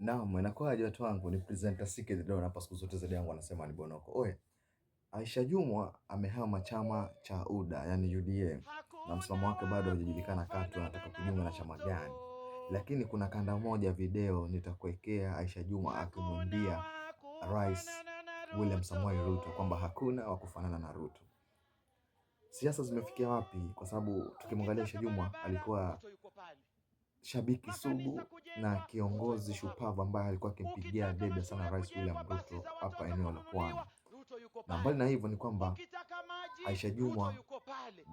Naam, inakuwaje watu wangu, ni presenter Sike the Don hapa siku zote zaidi yangu anasema ni Bonoko. Oe, Aisha Jumwa amehama chama cha UDA, yani UDA. Na msimamo wake bado haujajulikana katu anataka kujiunga na chama gani. Lakini kuna kanda moja video nitakuwekea Aisha Jumwa akimwambia Rais William Samoei Ruto kwamba hakuna wa kufanana na Ruto. Siasa zimefikia wapi? Kwa sababu tukimwangalia Aisha Jumwa alikuwa shabiki sugu na kiongozi shupavu ambaye alikuwa akimpigia debe sana Rais William Ruto hapa eneo la Pwani. Na mbali na hivyo ni kwamba Aisha Jumwa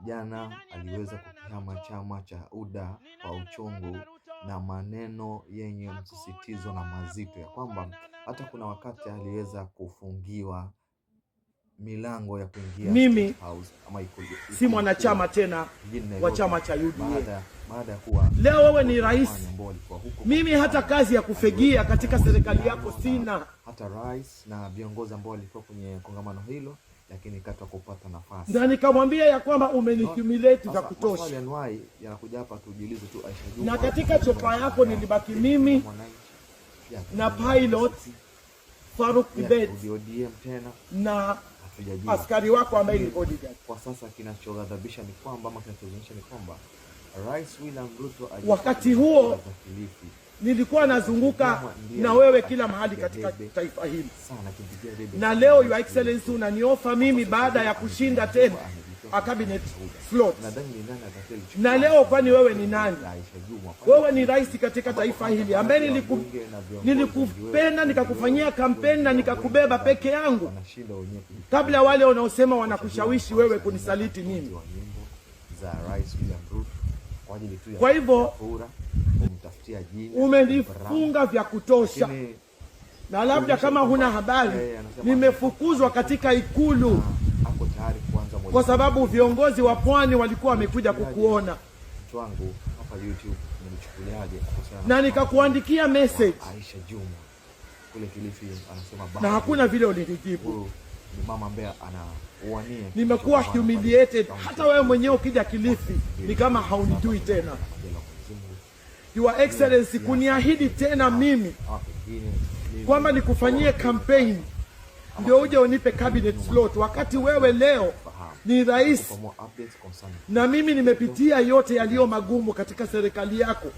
jana aliweza kukihama chama cha UDA kwa uchungu na maneno yenye msisitizo na mazito ya kwamba hata kuna wakati aliweza kufungiwa milango ya kuingia mimi house ama si mwanachama tena wa chama cha UDA. Baada ya kuwa leo wewe ni rais, mimi hata kazi ya kufegia katika serikali yako sina. Hata rais na viongozi ambao walikuwa kwenye kongamano hilo, lakini kata kupata nafasi. Na nikamwambia ya kwamba umenihumiliate za kutosha. Maswali anuai yanakuja hapa tujiulize tu Aisha Jumwa. Na katika chopa yako nilibaki mimi na pilot Faruk Kibet tena na askari wako ambaye ni bodyguard. Kwa sasa kinachoghadhabisha ni kwamba ama kinachozunisha ni kwamba Rais William Ruto wakati huo nilikuwa nazunguka na wewe kila mahali katika taifa hili. Na leo Your Excellency unaniofa mimi baada ya kushinda tena a cabinet slot. Na leo kwani wewe ni nani? Wewe ni rais katika taifa hili ambaye nilikupenda nikakufanyia kampeni na nikakubeba peke yangu, kabla wale wanaosema wanakushawishi wewe kunisaliti mimi. Kwa hivyo umenifunga vya kutosha. Na labda kama huna habari, nimefukuzwa katika ikulu kwa sababu viongozi wa Pwani walikuwa wamekuja kukuona. Na nikakuandikia message Aisha Jumwa kule Kilifi anasema na hakuna vile ulinijibu. Ni mama ambaye anawania. Nimekuwa humiliated. Hata wewe mwenyewe ukija Kilifi ni kama haunijui tena. Your Excellency kuniahidi tena mimi kwamba nikufanyie campaign ndio uje unipe cabinet slot, wakati wewe leo ni rais na mimi nimepitia yote yaliyo magumu katika serikali yako.